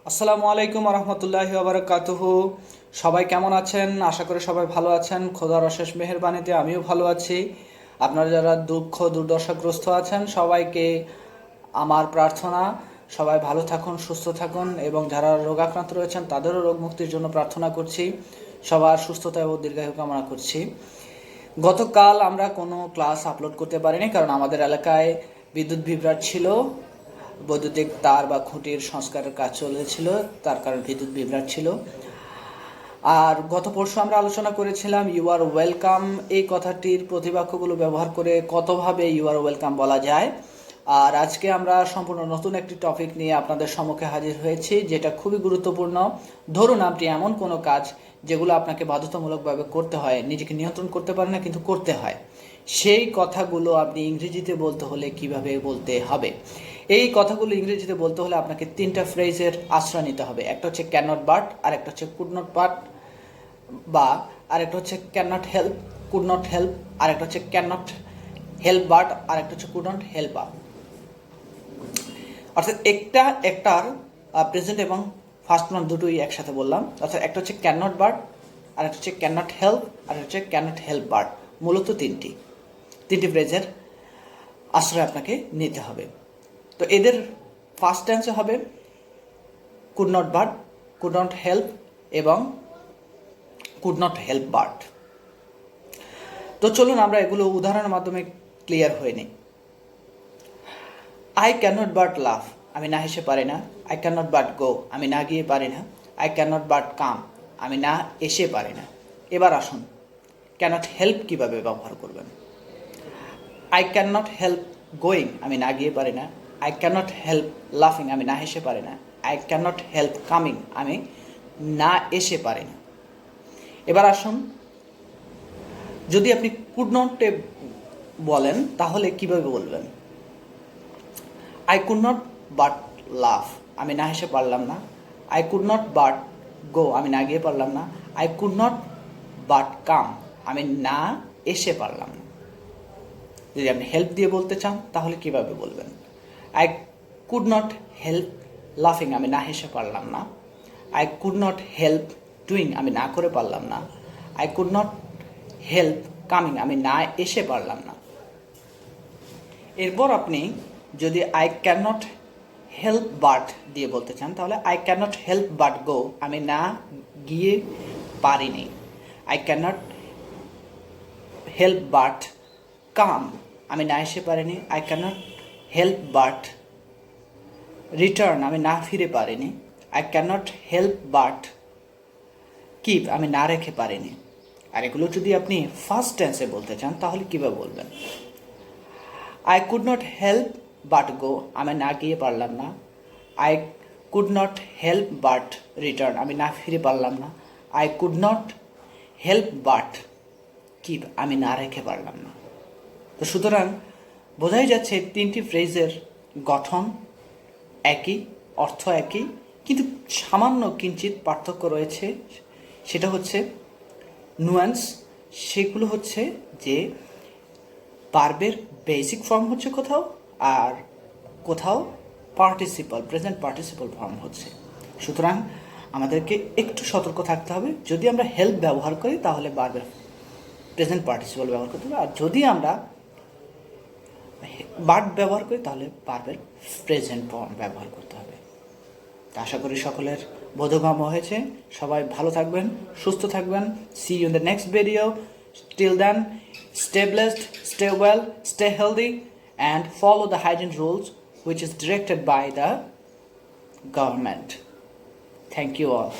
আসসালামু আলাইকুম রহমতুল্লাহি ওবারাকাতুহু। সবাই কেমন আছেন? আশা করি সবাই ভালো আছেন। খোদার অশেষ মেহেরবানিতে আমিও ভালো আছি। আপনারা যারা দুঃখ দুর্দশাগ্রস্ত আছেন সবাইকে আমার প্রার্থনা সবাই ভালো থাকুন, সুস্থ থাকুন এবং যারা রোগাক্রান্ত রয়েছেন তাদেরও রোগ মুক্তির জন্য প্রার্থনা করছি। সবার সুস্থতা এবং দীর্ঘায়ু কামনা করছি। গতকাল আমরা কোনো ক্লাস আপলোড করতে পারিনি কারণ আমাদের এলাকায় বিদ্যুৎ বিভ্রাট ছিল। বৈদ্যুতিক তার বা খুঁটির সংস্কারের কাজ চলেছিল, তার কারণে বিদ্যুৎ বিভ্রাট ছিল। আর গত পরশু আমরা আলোচনা করেছিলাম ইউ আর ওয়েলকাম এই কথাটির প্রতিবাক্যগুলো ব্যবহার করে কতভাবে ইউ আর ওয়েলকাম বলা যায়। আর আজকে আমরা সম্পূর্ণ নতুন একটি টপিক নিয়ে আপনাদের সম্মুখে হাজির হয়েছি, যেটা খুবই গুরুত্বপূর্ণ। ধরুন আপনি এমন কোনো কাজ যেগুলো আপনাকে বাধ্যতামূলকভাবে করতে হয়, নিজেকে নিয়ন্ত্রণ করতে পারেন না কিন্তু করতে হয়, সেই কথাগুলো আপনি ইংরেজিতে বলতে হলে কিভাবে বলতে হবে। এই কথাগুলো ইংরেজিতে বলতে হলে আপনাকে তিনটা ফ্রেজের আশ্রয় নিতে হবে। একটা হচ্ছে ক্যান নট বাট, আর একটা হচ্ছে কুড নট বাট বা, আর একটা হচ্ছে can not help, could not help, আর একটা হচ্ছে ক্যান নট হেল্প বাট, আর একটা হচ্ছে কুড নট হেল্প বাট। অর্থাৎ একটার প্রেজেন্ট এবং ফার্স্ট নাউন দুটোই একসাথে বললাম। অর্থাৎ একটা হচ্ছে ক্যান নট বাট, আর একটা হচ্ছে ক্যান নট হেল্প, আর একটা হচ্ছে ক্যান নট হেল্প বাট। মূলত তিনটি ফ্রেজের আশ্রয় আপনাকে নিতে হবে। তো এদের ফার্স্ট টেন্সে হবে could not but, could not help এবং কুড নট হেল্প বাট। তো চলুন আমরা এগুলো উদাহরণের মাধ্যমে ক্লিয়ার হয়ে নিই। আই ক্যান নট বাট লাভ, আমি না হেসে পারি না। I can not but go, আমি না গিয়ে পারি না। I can not but come, আমি না এসে পারি না। এবার আসুন ক্যান নট হেল্প কীভাবে ব্যবহার করবেন। I can not help going, আমি না গিয়ে পারি না। আই ক্যান নট হেল্প লাফিং, আমি না হেসে পারি না। I can not help coming, আমি না এসে পারি না। এবার আসুন, যদি আপনি কুড নটে বলেন তাহলে কিভাবে বলবেন। আই কুড নট বাট লাভ, আমি না হেসে পারলাম না। I could not but go, আমি না গিয়ে পারলাম না। I could not but come, আমি না এসে পারলাম না। যদি আপনি হেল্প দিয়ে বলতে চান তাহলে কিভাবে বলবেন। আই কুড নট হেল্প লাফিং, আমি না হেসে পারলাম না। I could not help doing, আমি না করে পারলাম না। I could not help coming, আমি না এসে পারলাম না। এরপর আপনি যদি I can not help but দিয়ে বলতে চান তাহলে I can not help but go, আমি না গিয়ে পারিনি। I can not help but come, আমি না এসে পারিনি। I can not help but return, আমি না ফিরে পারিনি। I can not help but keep, আমি না রেখে পারিনি। আর এগুলো যদি আপনি ফার্স্ট টেন্সে বলতে চান তাহলে কীভাবে বলবেন। I could not help but go, আমি না গিয়ে পারলাম না। I could not help but return, আমি না ফিরে পারলাম না। I could not help but keep, আমি না রেখে পারলাম না। তো সুতরাং বোঝাই যাচ্ছে তিনটি ফ্রেজের গঠন একই, অর্থ একই, কিন্তু সামান্য কিঞ্চিত পার্থক্য রয়েছে। সেটা হচ্ছে নুয়ান্স। সেগুলো হচ্ছে যে ভার্বের বেসিক ফর্ম হচ্ছে কোথাও, আর কোথাও পার্টিসিপল, প্রেজেন্ট পার্টিসিপল ফর্ম হচ্ছে। সুতরাং আমাদেরকে একটু সতর্ক থাকতে হবে। যদি আমরা হেল্প ব্যবহার করি তাহলে ভার্বের প্রেজেন্ট পার্টিসিপল ব্যবহার করতে হবে, আর যদি আমরা বাট ব্যবহার করি তাহলে ভার্বের প্রেজেন্ট ফর্ম ব্যবহার করতে হবে। আশা করি সকলের বোধগম্য হয়েছে। সবাই ভালো থাকবেন, সুস্থ থাকবেন। See you in the next video. Till then, stay blessed, stay well, stay healthy, and follow the hygiene rules which is directed by the government. Thank you all.